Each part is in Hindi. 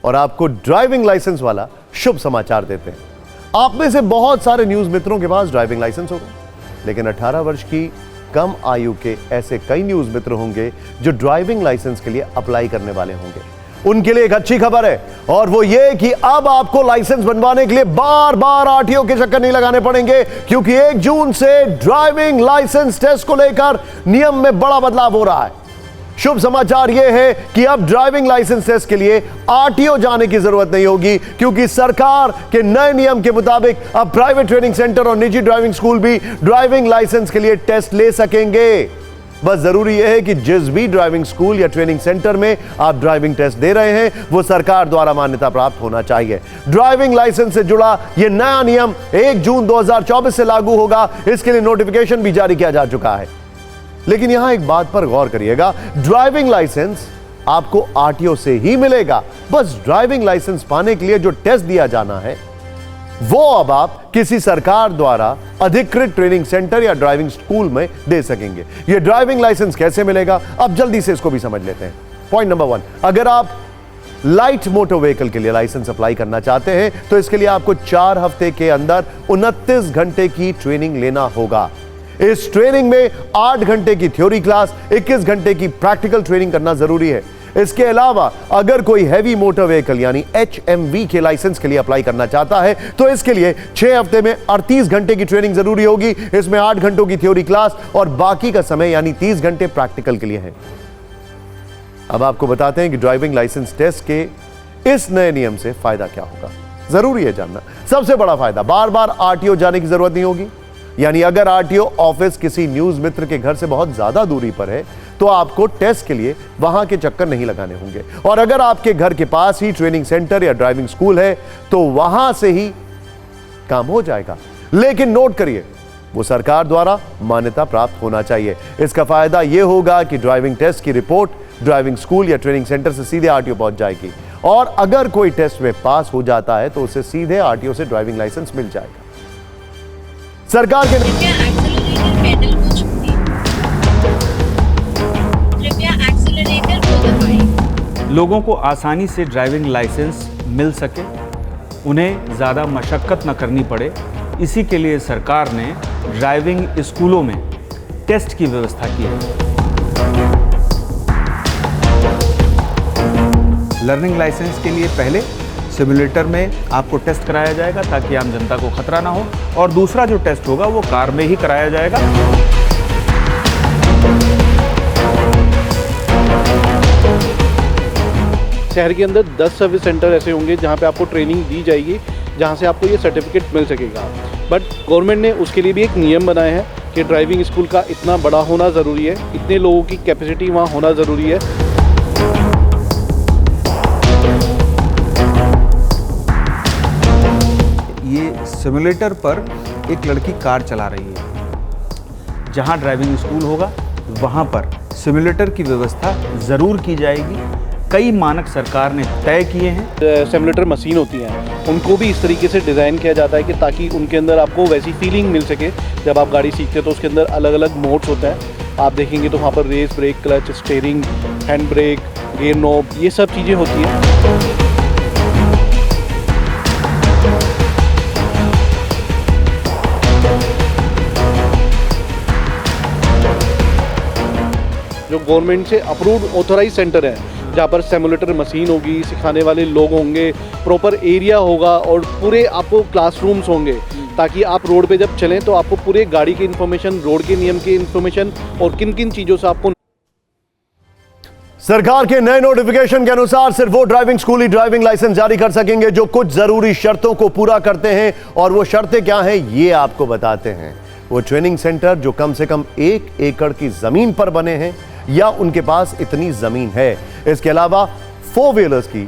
और आपको ड्राइविंग लाइसेंस वाला शुभ समाचार देते हैं। आप में से बहुत सारे न्यूज मित्रों के पास ड्राइविंग लाइसेंस होगा, लेकिन 18 वर्ष की कम आयु के ऐसे कई न्यूज मित्र होंगे जो ड्राइविंग लाइसेंस के लिए अप्लाई करने वाले होंगे। उनके लिए एक अच्छी खबर है, और वो ये कि अब आपको लाइसेंस बनवाने के लिए बार बार आरटीओ के चक्कर नहीं लगाने पड़ेंगे, क्योंकि 1 जून से ड्राइविंग लाइसेंस टेस्ट को लेकर नियम में बड़ा बदलाव हो रहा है। शुभ समाचार यह है कि अब ड्राइविंग लाइसेंस टेस्ट के लिए आरटीओ जाने की जरूरत नहीं होगी, क्योंकि सरकार के नए नियम के मुताबिक अब प्राइवेट ट्रेनिंग सेंटर और निजी ड्राइविंग स्कूल भी ड्राइविंग लाइसेंस के लिए टेस्ट ले सकेंगे। बस जरूरी यह है कि जिस भी ड्राइविंग स्कूल या ट्रेनिंग सेंटर में आप ड्राइविंग टेस्ट दे रहे हैं वो सरकार द्वारा मान्यता प्राप्त होना चाहिए। ड्राइविंग लाइसेंस से जुड़ा यह नया नियम 1 जून 2024 से लागू होगा। इसके लिए नोटिफिकेशन भी जारी किया जा चुका है। लेकिन यहां एक बात पर गौर करिएगा, ड्राइविंग लाइसेंस आपको आरटीओ से ही मिलेगा। बस ड्राइविंग लाइसेंस पाने के लिए जो टेस्ट दिया जाना है वो अब आप किसी सरकार द्वारा अधिकृत ट्रेनिंग सेंटर या ड्राइविंग स्कूल में दे सकेंगे। यह ड्राइविंग लाइसेंस कैसे मिलेगा, अब जल्दी से इसको भी समझ लेते हैं। पॉइंट नंबर 1, अगर आप लाइट मोटर व्हीकल के लिए लाइसेंस अप्लाई करना चाहते हैं तो इसके लिए आपको 4 हफ्ते के अंदर 29 घंटे की ट्रेनिंग लेना होगा। इस ट्रेनिंग में 8 घंटे की थ्योरी क्लास, 21 घंटे की प्रैक्टिकल ट्रेनिंग करना जरूरी है। इसके अलावा अगर कोई हैवी मोटर व्हीकल यानी HMV के लाइसेंस के लिए अप्लाई करना चाहता है तो इसके लिए 6 हफ्ते में 38 घंटे की ट्रेनिंग जरूरी होगी। इसमें 8 घंटों की थ्योरी क्लास और बाकी का समय यानी 30 घंटे प्रैक्टिकल के लिए है। अब आपको बताते हैं कि ड्राइविंग लाइसेंस टेस्ट के इस नए नियम से फायदा क्या होगा। जरूरी है जानना। सबसे बड़ा फायदा, बार बार आरटीओ जाने की जरूरत नहीं होगी। यानी अगर आरटीओ ऑफिस किसी न्यूज मित्र के घर से बहुत ज्यादा दूरी पर है तो आपको टेस्ट के लिए वहां के चक्कर नहीं लगाने होंगे, और अगर आपके घर के पास ही ट्रेनिंग सेंटर या ड्राइविंग स्कूल है तो वहां से ही काम हो जाएगा। लेकिन नोट करिए, वो सरकार द्वारा मान्यता प्राप्त होना चाहिए। इसका फायदा यह होगा कि ड्राइविंग टेस्ट की रिपोर्ट ड्राइविंग स्कूल या ट्रेनिंग सेंटर से सीधे आरटीओ पहुंच जाएगी, और अगर कोई टेस्ट में पास हो जाता है तो उसे सीधे आरटीओ से ड्राइविंग लाइसेंस मिल जाएगा। सरकार के लोगों को आसानी से ड्राइविंग लाइसेंस मिल सके, उन्हें ज़्यादा मशक्क़त न करनी पड़े, इसी के लिए सरकार ने ड्राइविंग स्कूलों में टेस्ट की व्यवस्था की है। लर्निंग लाइसेंस के लिए पहले सिमुलेटर में आपको टेस्ट कराया जाएगा ताकि आम जनता को खतरा ना हो, और दूसरा जो टेस्ट होगा वो कार में ही कराया जाएगा। शहर के अंदर 10 सर्विस सेंटर ऐसे होंगे जहां पे आपको ट्रेनिंग दी जाएगी, जहां से आपको ये सर्टिफिकेट मिल सकेगा। बट गवर्नमेंट ने उसके लिए भी एक नियम बनाया है कि ड्राइविंग स्कूल का इतना बड़ा होना ज़रूरी है, इतने लोगों की कैपेसिटी वहाँ होना ज़रूरी है। ये सिमुलेटर पर एक लड़की कार चला रही है। जहाँ ड्राइविंग स्कूल होगा वहाँ पर सिमुलेटर की व्यवस्था ज़रूर की जाएगी। कई मानक सरकार ने तय किए हैं। सिमुलेटर मशीन होती हैं, उनको भी इस तरीके से डिज़ाइन किया जाता है कि ताकि उनके अंदर आपको वैसी फीलिंग मिल सके। जब आप गाड़ी सीखते हैं तो उसके अंदर अलग अलग मोड्स होते हैं। आप देखेंगे तो वहाँ पर race, brake, clutch, steering, hand brake, gear knob, ये सब चीज़ें होती हैं। जो गवर्नमेंट से अप्रूव्ड ऑथोराइज सेंटर है, जहाँ पर सिमुलेटर मशीन होगी, सिखाने वाले लोग होंगे, प्रॉपर एरिया होगा और पूरे आपको क्लासरूम्स होंगे, ताकि आप रोड पे जब चलें तो आपको पूरे गाड़ी की इन्फॉर्मेशन, रोड के नियम की इन्फॉर्मेशन और किन किन चीज़ों से आपको। सरकार के नए नोटिफिकेशन के अनुसार सिर्फ वो ड्राइविंग स्कूल ही ड्राइविंग लाइसेंस जारी कर सकेंगे जो कुछ जरूरी शर्तों को पूरा करते हैं, और वो शर्तें क्या हैं ये आपको बताते हैं। वो ट्रेनिंग सेंटर जो कम से कम 1 एकड़ की जमीन पर बने हैं या उनके पास इतनी जमीन है। इसके अलावा 4 व्हीलर्स की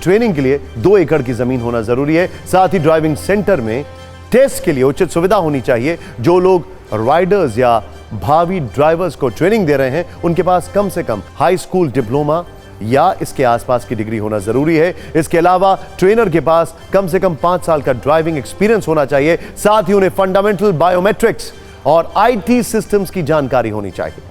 ट्रेनिंग के लिए 2 एकड़ की जमीन होना जरूरी है। साथ ही ड्राइविंग सेंटर में टेस्ट के लिए उचित सुविधा होनी चाहिए। जो लोग राइडर्स या भावी ड्राइवर्स को ट्रेनिंग दे रहे हैं उनके पास कम से कम हाई स्कूल डिप्लोमा या इसके आसपास की डिग्री होना जरूरी है। इसके अलावा ट्रेनर के पास कम से कम 5 साल का ड्राइविंग एक्सपीरियंस होना चाहिए। साथ ही उन्हें फंडामेंटल बायोमेट्रिक्स और IT सिस्टम्स की जानकारी होनी चाहिए।